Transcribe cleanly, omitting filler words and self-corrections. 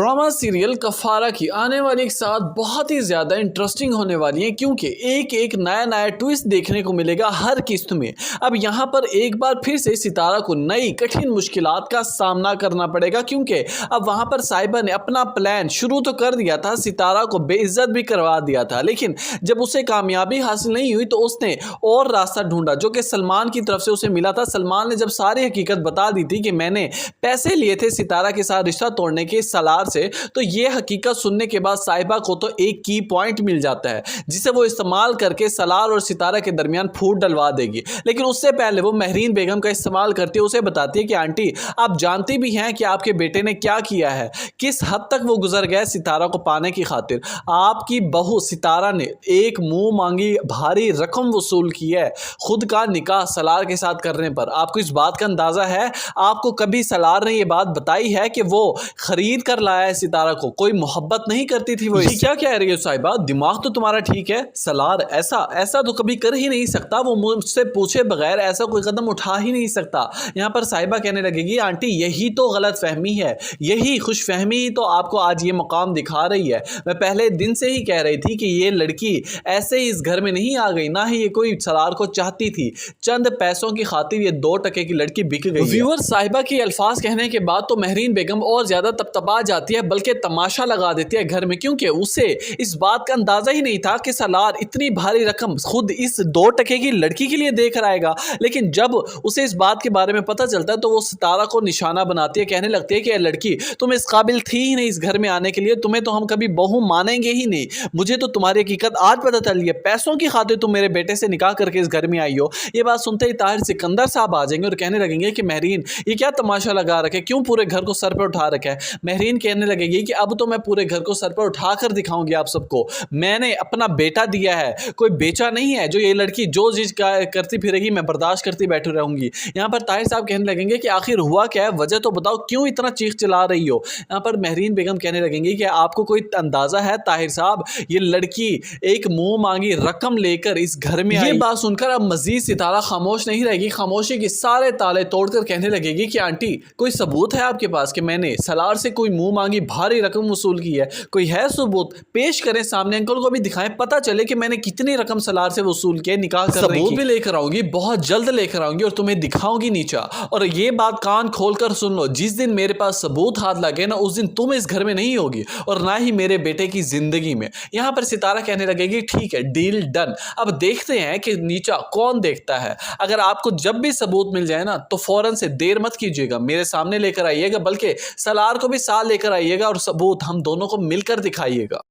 Drama serial कफारा की आने वाली एक साथ बहुत ही ज़्यादा इंटरेस्टिंग होने वाली है, क्योंकि एक एक नया नया ट्विस्ट देखने को मिलेगा हर किस्त में। अब यहाँ पर एक बार फिर से सितारा को नई कठिन मुश्किलात का सामना करना पड़ेगा, क्योंकि अब वहाँ पर साहिबा ने अपना प्लान शुरू तो कर दिया था, सितारा को बेइज्जत भी करवा दिया था, लेकिन जब उसे कामयाबी हासिल नहीं हुई तो उसने और रास्ता ढूंढा जो कि सलमान की तरफ से उसे मिला था। सलमान ने जब सारी हकीकत बता दी थी कि मैंने पैसे लिए थे सितारा के साथ रिश्ता तोड़ने के सलार से, तो ये हकीकत सुनने के बाद साहिबा को तो एक की पॉइंट मिल जाता है जिसे वो इस्तेमाल करके सलार और सितारा के दरमियान फूट डलवा देगी। लेकिन उससे पहले वो महरीन बेगम का इस्तेमाल करती है, उसे बताती है कि आंटी आप जानती भी हैं कि आपके बेटे ने क्या किया है, किस हद तक वो गुजर गया सितारा को पाने की खातिर। आपकी बहू सितारा ने एक मुंह मांगी भारी रकम वसूल की है खुद का निकाह सलार के साथ करने पर। आपको इस बात का अंदाजा है? आपको कभी सलार ने ये बात बताई है कि वो खरीद कर लाया है सितारा को? कोई मोहब्बत नहीं करती थी वो? क्या कह रही है साहिबा? दिमाग तो तुम्हारा ठीक है। सलार ऐसा तो कभी कर ही नहीं सकता, वो मुझसे पूछे बगैर ऐसा कोई कदम उठा ही नहीं सकता। यहाँ पर साहिबा कहने लगेगी आंटी यही तो गलत फहमी है, यही खुश फहमी ही तो आपको आज ये मकाम दिखा रही है। मैं पहले दिन से ही कह रही थी कि ये लड़की ऐसे ही इस घर में नहीं आ गई, ना ही ये कोई सलार को चाहती थी। चंद पैसों की खातिर ये 2 टके की लड़की बिक गई। व्यूअर साहिबा के अल्फाज कहने के बाद तो महरीन बेगम और ज्यादा तपतपा जाती है, बल्कि तमाशा लगा देती है घर में, क्योंकि उसे इस बात का अंदाजा ही नहीं था कि सलार इतनी भारी रकम खुद इस 2 टके की लड़की के लिए देकर आएगा। लेकिन जब उसे इस बात के बारे में पता चलता है तो वो सितारा को निशाना बनाती है, कहने लगती है कि लड़की तुम इस काबिल थी ही नहीं इस घर में आने के लिए, तुम्हें तो हम कभी बहू मानेंगे ही नहीं। मुझे तो तुम्हारी हकीकत आज पता चली है, पैसों की खातिर तुम मेरे बेटे से निकाह करके इस घर में आई हो। ये बात सुनते ही ताहिर सिकंदर साहब आ जाएंगे और कहने लगेंगे कि महरीन ये क्या तमाशा लगा रखे, क्यों पूरे घर को सर पर उठा रखा है? महरीन कहने लगेगी कि अब तो मैं पूरे घर को सर पर उठा कर दिखाऊंगी आप सबको, मैंने अपना बेटा दिया है, कोई बेचा नहीं है। जो ये लड़की जो चीज करती फिरेगी मैं बर्दाश्त करती बैठी रहूंगी। यहाँ पर ताहिर साहब कहने लगेंगे कि आखिर हुआ क्या है, वजह तो बताओ, क्यों इतना चीख चिल्ला रही हो? यहाँ पर महरीन बेगम कहने लगेंगी कि आपको कोई अंदाजा है ताहिर साहब, ये लड़की एक मुंह मांगी रकम लेकर इस घर में आई। ये बात सुनकर अब मजीद सितारा खामोश नहीं रहेगी, खामोशी के सारे ताले तोड़कर कहने लगेगी कि आंटी कोई सबूत है आपके पास कि मैंने सलार से कोई मुंह मांगी भारी रकम वसूल की है? कोई है सबूत? पेश करें सामने, अंकल को भी दिखाएं, पता चले कि मैंने कितनी रकम सलार से वसूल की है निकाह करने की। सबूत भी लेकर आऊंगी, बहुत जल्द लेकर आऊंगी और तुम्हें दिखाऊंगी नीचा। और ये बात कान खोलकर सुन लो, जिस दिन मेरे पास सबूत हाथ लगे ना उस दिन तुम इस घर में नहीं होगी और ना ही मेरे बेटे की जिंदगी में। यहाँ पर सितारा कहने लगेगी ठीक है, डील डन। अब देखते हैं कि नीचा कौन देखता है। अगर आपको जब भी सबूत मिल जाए ना तो फौरन से देर मत कीजिएगा, मेरे सामने लेकर आइएगा, बल्कि सलार को भी साथ लेकर आइएगा और सबूत हम दोनों को मिलकर दिखाइएगा।